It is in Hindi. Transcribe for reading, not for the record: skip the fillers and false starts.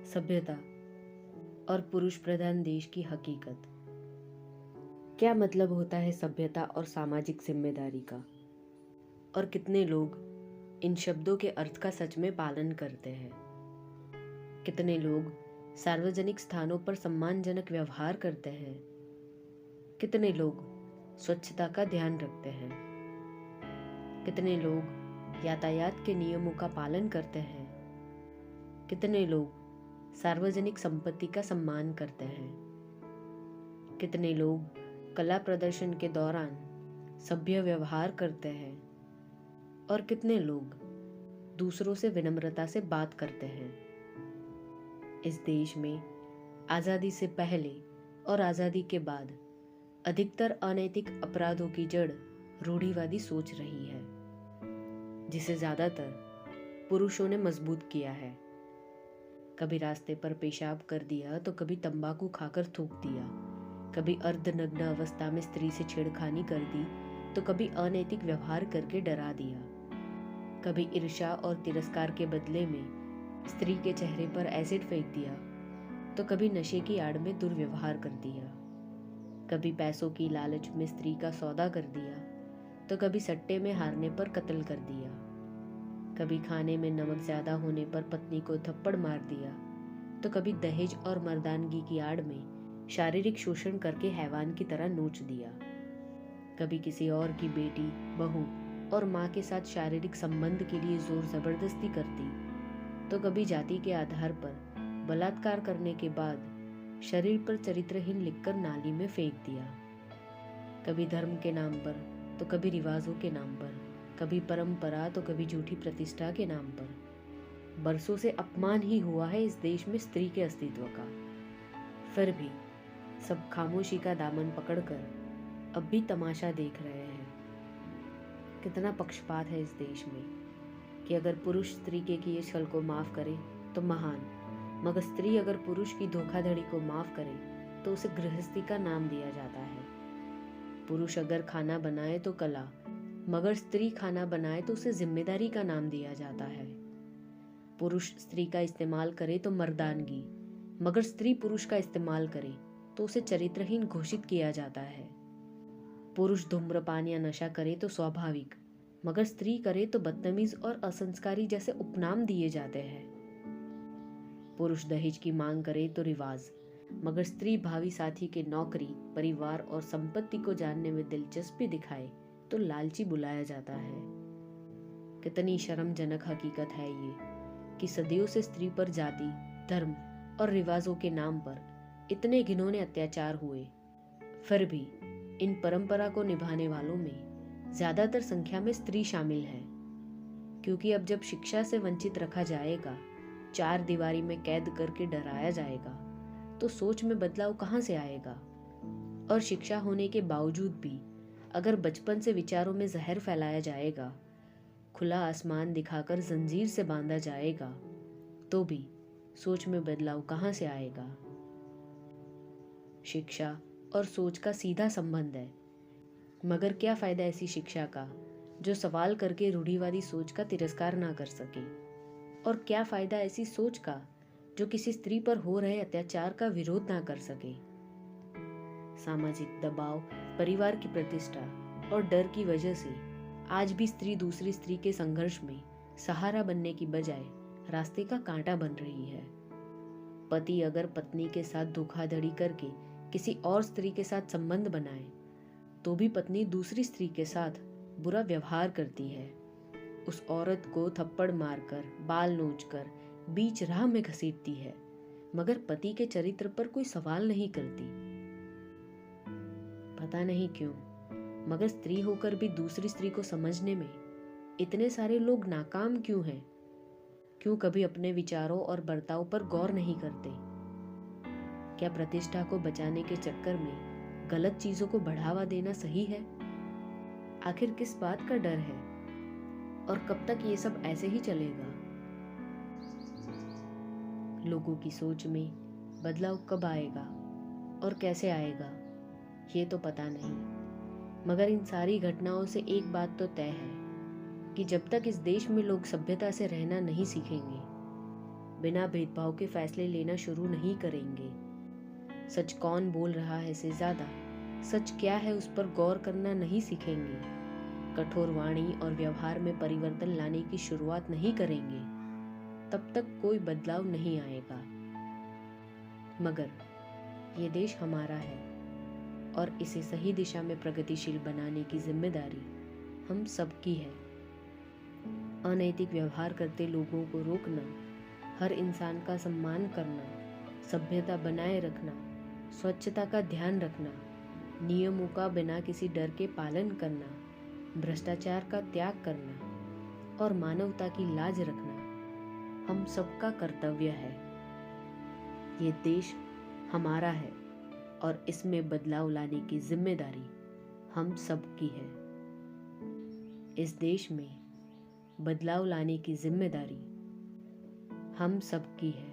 सभ्यता और पुरुष प्रधान देश की हकीकत। क्या मतलब होता है सभ्यता और सामाजिक जिम्मेदारी का, और कितने लोग इन शब्दों के अर्थ का सच में पालन करते हैं। कितने लोग सार्वजनिक स्थानों पर सम्मानजनक व्यवहार करते हैं। कितने लोग स्वच्छता का ध्यान रखते हैं। कितने लोग यातायात के नियमों का पालन करते हैं। कितने लोग सार्वजनिक संपत्ति का सम्मान करते हैं। कितने लोग कला प्रदर्शन के दौरान सभ्य व्यवहार करते हैं, और कितने लोग दूसरों से विनम्रता से बात करते हैं। इस देश में आज़ादी से पहले और आज़ादी के बाद अधिकतर अनैतिक अपराधों की जड़ रूढ़िवादी सोच रही है, जिसे ज़्यादातर पुरुषों ने मजबूत किया है। कभी रास्ते पर पेशाब कर दिया तो कभी तंबाकू खाकर थूक दिया, कभी अर्धनग्न अवस्था में स्त्री से छेड़खानी कर दी तो कभी अनैतिक व्यवहार करके डरा दिया, कभी ईर्ष्या और तिरस्कार के बदले में स्त्री के चेहरे पर एसिड फेंक दिया तो कभी नशे की आड़ में दुर्व्यवहार कर दिया, कभी पैसों की लालच में स्त्री का सौदा कर दिया तो कभी सट्टे में हारने पर कत्ल कर दिया, कभी खाने में नमक ज्यादा होने पर पत्नी को थप्पड़ मार दिया तो कभी दहेज और मर्दानगी की आड़ में शारीरिक शोषण करके हैवान की तरह नोच दिया, कभी किसी और की बेटी, बहू और माँ के साथ शारीरिक संबंध के लिए जोर जबरदस्ती कर दी तो कभी जाति के आधार पर बलात्कार करने के बाद शरीर पर चरित्रहीन लिखकर नाली में फेंक दिया, कभी धर्म के नाम पर तो कभी रिवाजों के नाम पर, कभी परंपरा तो कभी झूठी प्रतिष्ठा के नाम पर। बरसों से अपमान ही हुआ है इस देश में स्त्री के अस्तित्व का। फिर भी सब खामोशी का दामन पकड़कर अब भी तमाशा देख रहे हैं। कितना पक्षपात है इस देश में कि अगर पुरुष स्त्री के किए छल को माफ करे तो महान, मगर स्त्री अगर पुरुष की धोखाधड़ी को माफ करे तो उसे गृहस्थी का नाम दिया जाता है। पुरुष अगर खाना बनाए तो कला, मगर स्त्री खाना बनाए तो उसे जिम्मेदारी का नाम दिया जाता है। पुरुष स्त्री का इस्तेमाल करे तो मर्दानगी, मगर स्त्री पुरुष का इस्तेमाल करे तो उसे चरित्रहीन घोषित किया जाता है। पुरुष धूम्रपान या नशा करे तो स्वाभाविक, मगर स्त्री करे तो बदतमीज और असंस्कारी जैसे उपनाम दिए जाते हैं। पुरुष दहेज की मांग करे तो रिवाज, मगर स्त्री भावी साथी के नौकरी, परिवार और संपत्ति को जानने में दिलचस्पी दिखाए तो लालची बुलाया जाता है। कितनी शर्मजनक हकीकत है ये कि सदियों से स्त्री पर जाति, धर्म और रिवाजों के नाम पर इतने घिनौने अत्याचार हुए, फिर भी इन परंपरा को निभाने वालों में ज्यादातर संख्या में स्त्री शामिल है। क्योंकि अब जब शिक्षा से वंचित रखा जाएगा, चार दीवारी में कैद करके डराया जाएगा, तो सोच में बदलाव कहाँ से आएगा। और शिक्षा होने के बावजूद भी अगर बचपन से विचारों में जहर फैलाया जाएगा, खुला आसमान दिखाकर जंजीर से बांधा जाएगा, तो भी सोच में बदलाव कहाँ से आएगा। शिक्षा और सोच का सीधा संबंध है, मगर क्या फायदा ऐसी शिक्षा का जो सवाल करके रूढ़िवादी सोच का तिरस्कार ना कर सके, और क्या फायदा ऐसी सोच का जो किसी स्त्री पर हो रहे अत्याचार का विरोध ना कर सके। सामाजिक दबाव, परिवार की प्रतिष्ठा और डर की वजह से आज भी स्त्री दूसरी स्त्री के संघर्ष में सहारा बनने की बजाय रास्ते का कांटा बन रही है। पति अगर पत्नी के साथ धोखाधड़ी करके किसी और स्त्री के साथ संबंध बनाए तो भी पत्नी दूसरी स्त्री के साथ बुरा व्यवहार करती है, उस औरत को थप्पड़ मारकर, बाल नोचकर बीच राह में घसीटती है, मगर पति के चरित्र पर कोई सवाल नहीं करती। पता नहीं क्यों, मगर स्त्री होकर भी दूसरी स्त्री को समझने में इतने सारे लोग नाकाम क्यों हैं? क्यों कभी अपने विचारों और बर्ताव पर गौर नहीं करते? क्या प्रतिष्ठा को बचाने के चक्कर में गलत चीजों को बढ़ावा देना सही है? आखिर किस बात का डर है, और कब तक ये सब ऐसे ही चलेगा? लोगों की सोच में बदलाव कब आएगा और कैसे आएगा, ये तो पता नहीं, मगर इन सारी घटनाओं से एक बात तो तय है कि जब तक इस देश में लोग सभ्यता से रहना नहीं सीखेंगे, बिना भेदभाव के फैसले लेना शुरू नहीं करेंगे, सच कौन बोल रहा है से ज्यादा सच क्या है उस पर गौर करना नहीं सीखेंगे, कठोर वाणी और व्यवहार में परिवर्तन लाने की शुरुआत नहीं करेंगे, तब तक कोई बदलाव नहीं आएगा। मगर ये देश हमारा है और इसे सही दिशा में प्रगतिशील बनाने की जिम्मेदारी हम सबकी है। अनैतिक व्यवहार करते लोगों को रोकना, हर इंसान का सम्मान करना, सभ्यता बनाए रखना, स्वच्छता का ध्यान रखना, नियमों का बिना किसी डर के पालन करना, भ्रष्टाचार का त्याग करना और मानवता की लाज रखना हम सबका कर्तव्य है। ये देश हमारा है और इसमें बदलाव लाने की जिम्मेदारी हम सबकी है। इस देश में बदलाव लाने की जिम्मेदारी हम सबकी है।